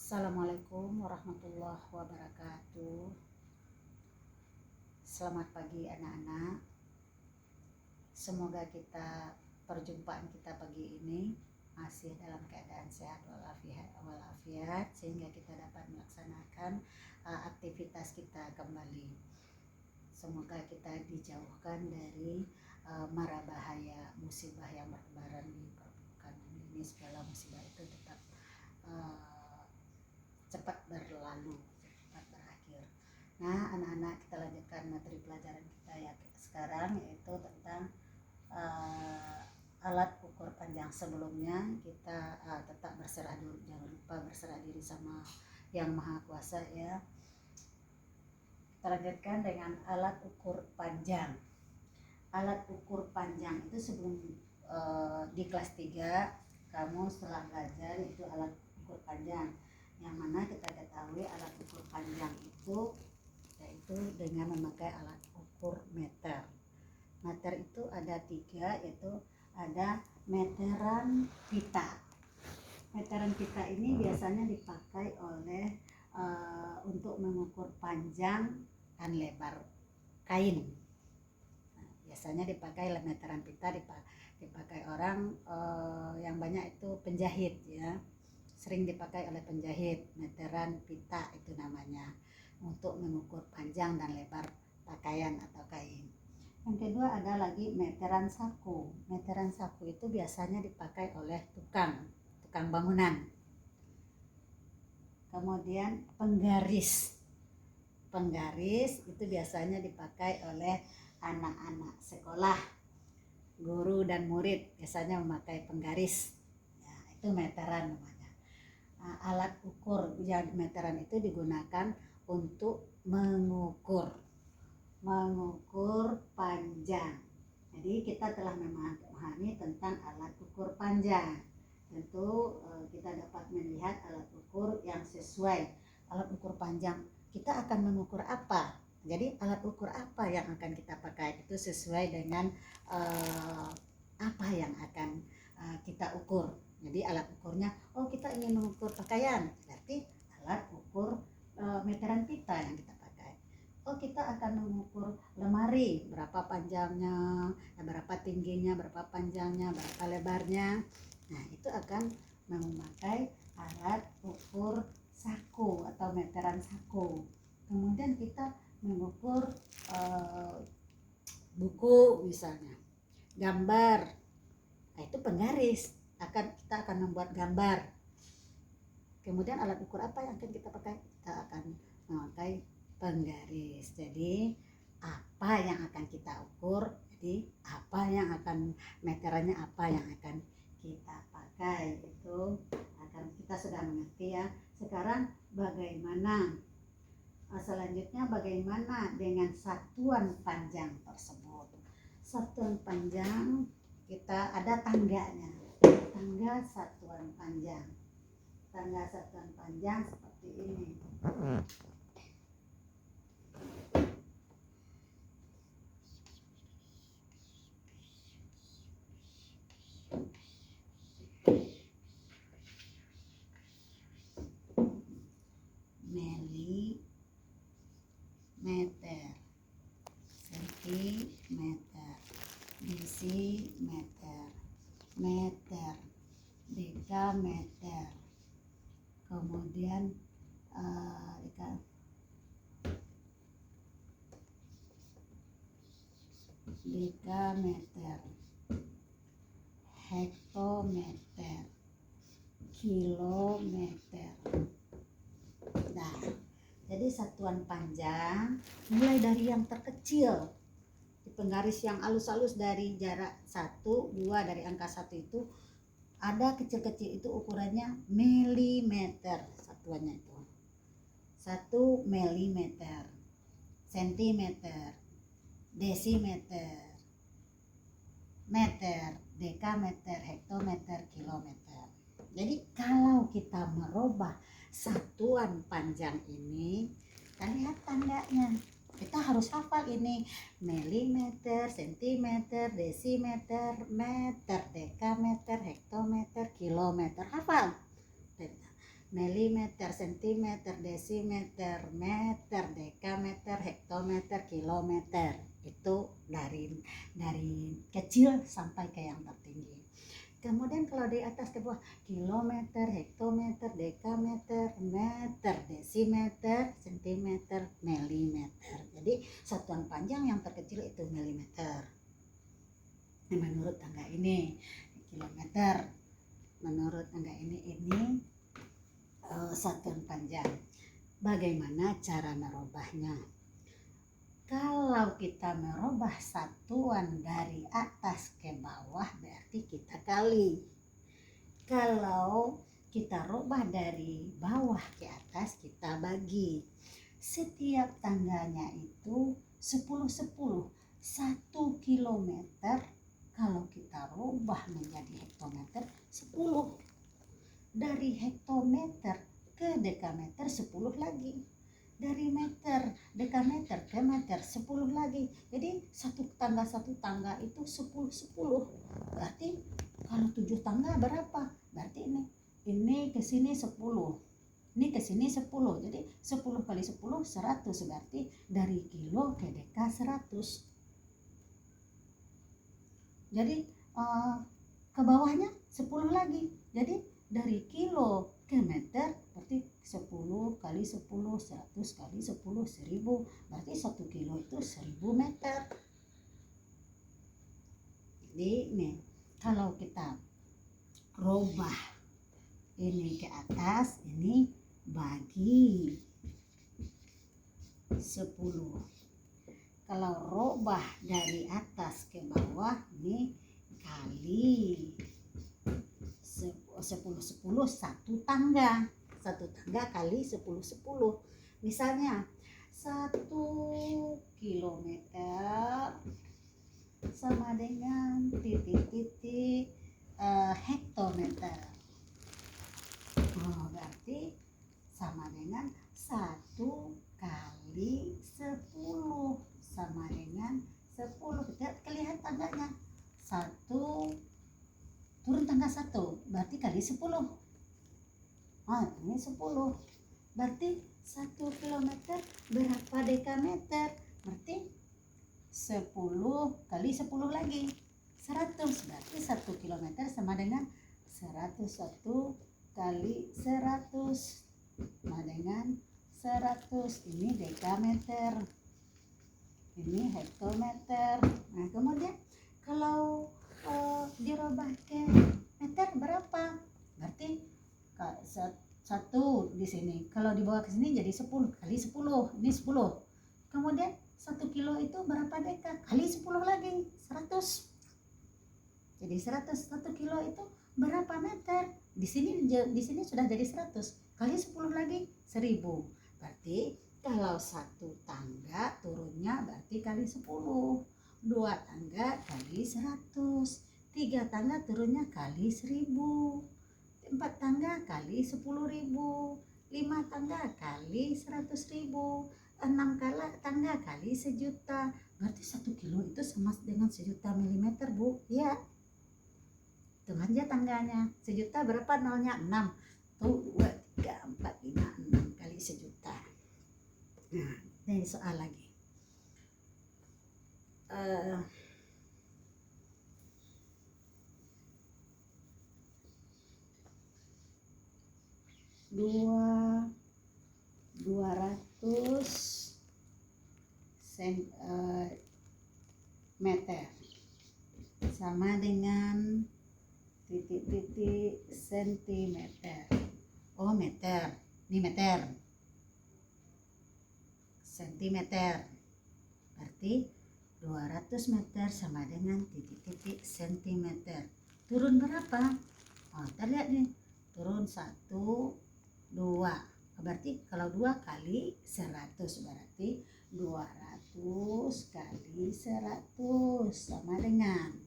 Assalamualaikum warahmatullahi wabarakatuh. Selamat pagi anak-anak. Semoga perjumpaan kita pagi ini masih dalam keadaan sehat walafiat sehingga kita dapat melaksanakan aktivitas kita kembali. Semoga kita dijauhkan dari mara bahaya musibah yang bertebaran di permukaan bumi ini. Segala musibah itu tetap cepat berlalu, cepat berakhir. Nah, anak-anak, kita lanjutkan materi pelajaran kita ya sekarang, yaitu tentang alat ukur panjang. Sebelumnya kita tetap berserah dulu, jangan lupa berserah diri sama Yang Maha Kuasa ya. Kita lanjutkan dengan alat ukur panjang. Alat ukur panjang itu sebelum di kelas 3 kamu setelah belajar itu alat ukur panjang, yang mana kita ketahui alat ukur panjang itu yaitu dengan memakai alat ukur meter. Meter itu ada 3, yaitu ada meteran pita. Meteran pita ini biasanya dipakai oleh untuk mengukur panjang dan lebar kain. Nah, biasanya dipakai meteran pita dipakai orang yang banyak itu penjahit ya. Sering dipakai oleh penjahit, meteran pita itu namanya, untuk mengukur panjang dan lebar pakaian atau kain. Yang kedua ada lagi meteran saku. Meteran saku itu biasanya dipakai oleh tukang bangunan. Kemudian penggaris. Penggaris itu biasanya dipakai oleh anak-anak sekolah. Guru dan murid biasanya memakai penggaris. Ya, itu meteran namanya. Alat ukur yang meteran itu digunakan untuk mengukur panjang. Jadi kita telah memahami tentang alat ukur panjang. Tentu kita dapat melihat alat ukur yang sesuai. Alat ukur panjang kita akan mengukur apa? Jadi alat ukur apa yang akan kita pakai itu sesuai dengan apa yang akan kita ukur. Jadi alat ukurnya, kita ingin mengukur pakaian, berarti alat ukur meteran pita yang kita pakai. Kita akan mengukur lemari, berapa panjangnya, berapa tingginya, berapa panjangnya, berapa lebarnya. Nah, itu akan memakai alat ukur saku atau meteran saku. Kemudian kita mengukur buku misalnya, gambar. Nah, itu penggaris. Kita akan membuat gambar. Kemudian alat ukur apa yang akan kita pakai? Kita akan memakai penggaris. Jadi apa yang akan kita ukur? Jadi apa yang akan meterannya, apa yang akan kita pakai, itu akan kita sudah mengerti ya. Sekarang bagaimana selanjutnya, bagaimana dengan satuan panjang tersebut? Satuan panjang kita ada tangganya. Tangga satuan panjang. Tangga satuan panjang seperti ini. Milimeter, sentimeter, desimeter, meter, dekameter, kemudian dekameter, hektometer, kilometer. Nah, jadi satuan panjang mulai dari yang terkecil, di penggaris yang halus-halus dari jarak 1, 2, dari angka 1 itu ada kecil-kecil, itu ukurannya milimeter satuannya itu. 1 milimeter, sentimeter, desimeter, meter, dekameter, hektometer, kilometer. Jadi kalau kita merubah satuan panjang ini, kita lihat tandanya. Kita harus hafal ini: milimeter, sentimeter, desimeter, meter, dekameter, hektometer, kilometer. Hafal. milimeter, sentimeter, desimeter, meter, dekameter, hektometer, kilometer. Itu dari kecil sampai ke yang tertinggi. Kemudian kalau di atas ke bawah, kilometer, hektometer, dekameter, meter, desimeter, sentimeter, milimeter. Jadi satuan panjang yang terkecil itu milimeter. Menurut tangga ini kilometer, menurut tangga ini satuan panjang. Bagaimana cara merubahnya? Kalau kita merubah satuan dari atas ke bawah berarti kita kali. Kalau kita rubah dari bawah ke atas kita bagi. Setiap tangganya itu 10-10. 1 kilometer kalau kita rubah menjadi hektometer 10. Dari hektometer ke dekameter 10 lagi. Dari meter, dekameter ke meter 10 lagi. Jadi satu tangga itu 10-10. Berarti kalau 7 tangga berapa? Berarti ini ke sini 10. Ini ke sini 10. Jadi 10 kali 10 100. Berarti dari kilo ke deka 100. Jadi ke bawahnya 10 lagi. Jadi dari kilo ke meter berarti 10 kali 10, 100 kali 10, 1000. Berarti 1 kilo itu 1000 meter. Jadi nih, kalau kita rubah ini ke atas, ini bagi 10. Kalau rubah dari atas ke bawah, ini kali 10-10 satu tangga kali 10-10. Misalnya 1 kilometer sama dengan titik-titik hektometer. Berarti sama dengan 1 kali 10 sama dengan 10. Kita lihat tangganya. 1 turun tangga 1 berarti kali 10. Ini 10. Berarti 1 kilometer berapa dekameter? Berarti 10 kali 10 lagi 100. Berarti 1 kilometer sama dengan 101 kali 100 sama dengan 100. Ini dekameter, ini hektometer. Nah kemudian kalau dirubah ke meter berapa? Berarti 1 di sini. Kalau dibawa ke sini jadi 10 kali 10. Ini 10. Kemudian 1 kilo itu berapa deka? Kali 10 lagi 100. Jadi 100 kilo itu berapa meter? Di sini sudah jadi 100. Kali 10 lagi 1000. Berarti kalau 1 tangga turunnya berarti kali 10. 2 tangga kali 100, 3 tangga turunnya kali 1000, 4 tangga kali 10.000, 5 tangga kali 100.000, 6 tangga kali 1.000.000. Berarti 1 kilo itu sama dengan 1.000.000 milimeter, Bu. Ya. Hitung aja tangganya. 1.000.000 berapa nolnya? 6. Tuh 2, 3, 4, 5, 6 kali 1.000.000. Nah, ini soal lagi. 200 meter sama dengan titik-titik sentimeter. Meter. Ini meter. Sentimeter. Berarti 200 meter sama dengan titik-titik sentimeter. Turun berapa? Kita lihat nih. Turun 1, 2. Berarti kalau 2 kali 100 berarti 200 kali 100 sama dengan.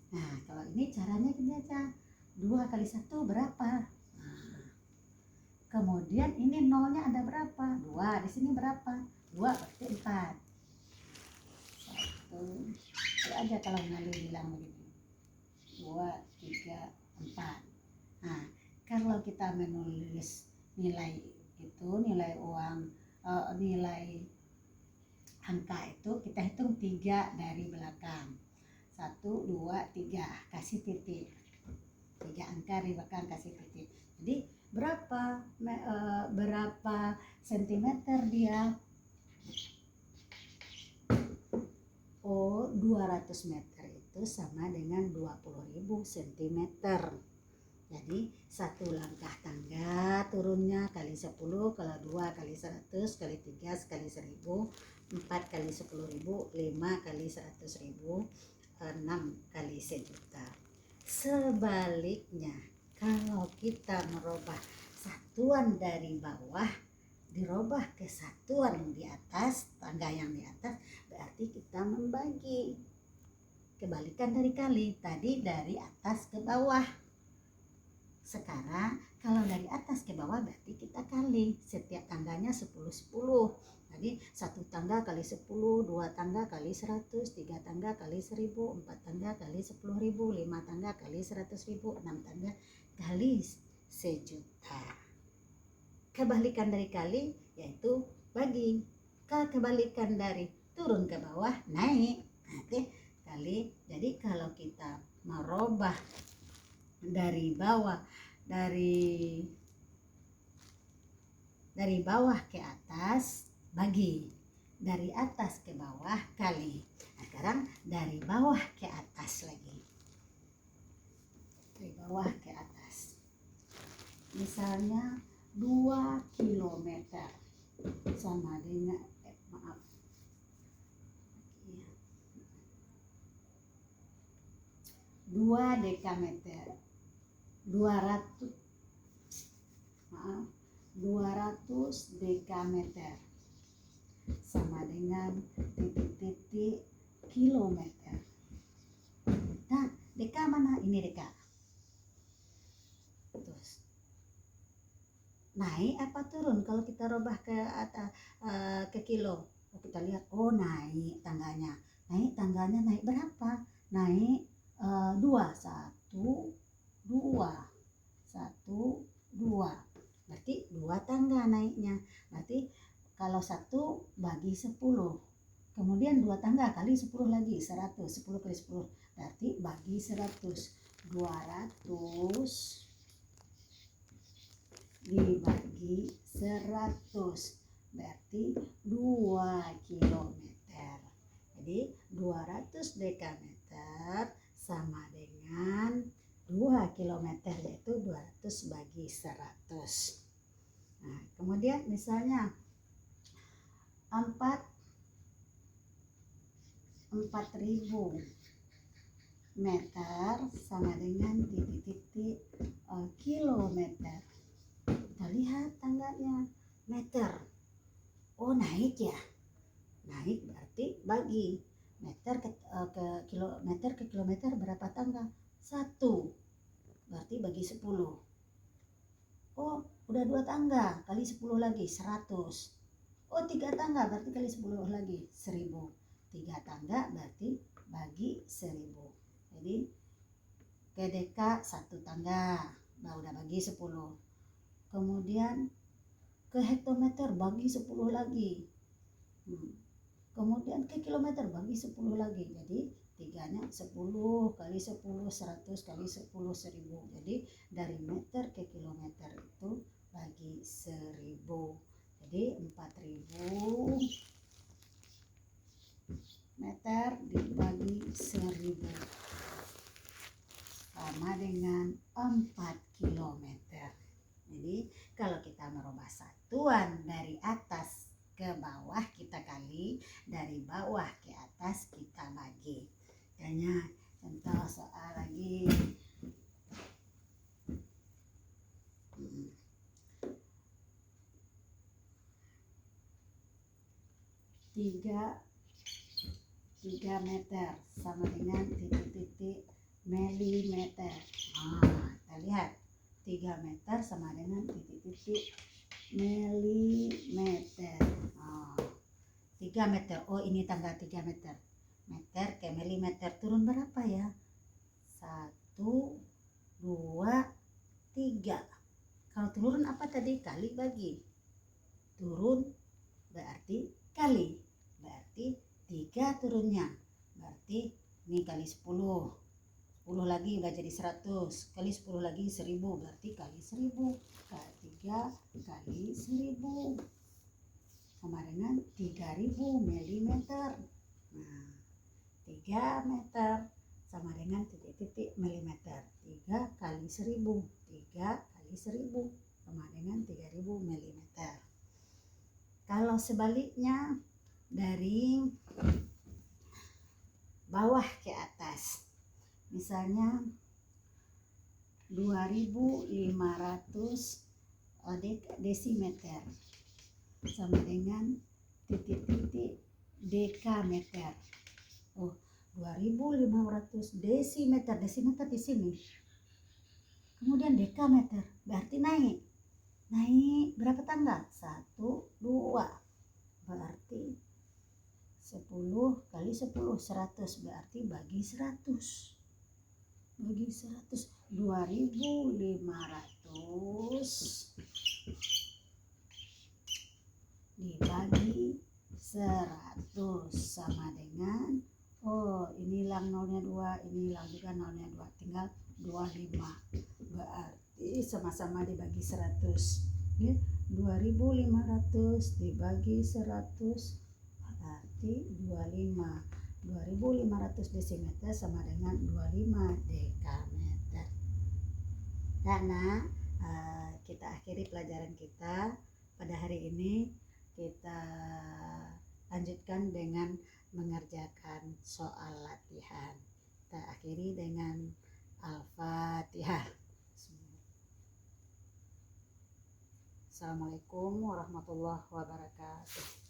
Nah, kalau ini caranya gini aja. 2 kali 1 berapa? Nah, kemudian ini nolnya ada berapa? 2. Di sini berapa? 2 berarti 4. 1. Itu aja kalau Nali bilang begini. 2, 3, 4. Nah, kalau kita menulis nilai itu, nilai uang, nilai angka itu kita hitung 3 dari belakang. 1, 2, 3, kasih titik. 3 angka di belakang kasih titik. Jadi berapa sentimeter dia? Oh, 200 meter itu sama dengan 20.000 sentimeter. Jadi 1 langkah tangga turunnya kali 10, kalau 2 kali 100, kali 3 kali 1000, 4 kali 10.000, 5 kali 100.000, 6 kali 1.000.000. Sebaliknya, kalau kita merubah satuan dari bawah dirubah ke satuan di atas, tangga yang di atas, berarti kita membagi. Kebalikan dari kali, tadi dari atas ke bawah. Sekarang kalau dari atas ke bawah berarti kita kali, setiap tangganya 10-10. Jadi 1 tangga kali 10, 2 tangga kali 100, 3 tangga kali 1000, 4 tangga kali 10.000, 5 tangga kali 100.000, 6 tangga kali 1.000.000. Kebalikan dari kali yaitu bagi. Kebalikan dari turun ke bawah naik. Oke, kali. Jadi kalau kita merubah dari bawah dari bawah ke atas bagi, dari atas ke bawah kali. Nah, sekarang dari bawah ke atas lagi, dari bawah ke atas. Misalnya 2 kilometer sama dengan 2 dekameter 200 dekameter sama dengan titik-titik kilometer. Nah, deka mana? Ini deka. Terus naik apa turun kalau kita rubah ke atas, ke kilo? Oh, kita lihat, oh naik tangganya. Naik berapa? Naik 2, 1, 2, 1, 2. Berarti 2 tangga naiknya. Berarti kalau 1 bagi 10. Kemudian 2 tangga kali 10 lagi, 100. 10 kali 10. Berarti bagi 100. 200 dibagi 100. Berarti 2 kilometer. Jadi 200 dekameter sama dengan 2 kilometer, yaitu 200 bagi 100. Nah, kemudian misalnya 4.000 meter sama dengan titik-titik kilometer. Kita lihat tangganya meter. Oh, naik ya. Naik berarti bagi. Meter ke kilometer berapa tangga? 1. Berarti bagi 10. Oh, udah 2 tangga kali 10 lagi 100. Oh, 3 tangga berarti kali 10 lagi 1.000. 3 tangga berarti bagi 1.000. Jadi ke deka 1 tangga, udah bagi 10. Kemudian ke hektometer bagi 10 lagi. Kemudian ke kilometer bagi 10 lagi. Jadi 3-nya 10 kali 10, 100 kali 10, 1.000. Jadi dari meter ke kilometer itu bagi 1.000. Jadi 4.000 meter dibagi 1.000 sama dengan 4 kilometer. Jadi kalau kita merubah satuan dari atas ke bawah kita kali, dari bawah ke atas kita bagi. Kayaknya contoh soal lagi. 3 meter sama dengan titik-titik milimeter. Kita lihat 3 meter sama dengan titik-titik milimeter. 3 meter. Oh, ini tangga 3 meter. Meter ke milimeter turun berapa ya? 1, 2, 3. Kalau turun apa tadi? Kali bagi. Turun berarti kali. Berarti 3 turunnya. Berarti ini kali 10. 10 lagi udah jadi 100. Kali 10 lagi 1000. Berarti kali 1000. 3 kali 1000. Sama dengan 3000 mm. Nah, 3 meter sama dengan titik-titik milimeter. 3 kali 1000. 3 kali 1000 sama dengan 3000 milimeter. Kalau sebaliknya dari bawah ke atas, misalnya 2500 desimeter sama dengan titik-titik dekameter. 2500 desimeter di sini. Kemudian dekameter berarti naik berapa tangga? 1, 2. Berarti 10 kali 10 100. Berarti bagi 100. 2500 dibagi 100 sama dengan, ini hilang nolnya 2, ini hilang juga nolnya 2, tinggal 25. Berarti sama-sama dibagi 100. 2500 dibagi 100 berarti 25. 2500 desimeter sama dengan 25 dekameter. Karena kita akhiri pelajaran kita pada hari ini. Kita lanjutkan dengan mengerjakan soal latihan. Kita akhiri dengan Al-Fatihah. Assalamualaikum warahmatullahi wabarakatuh.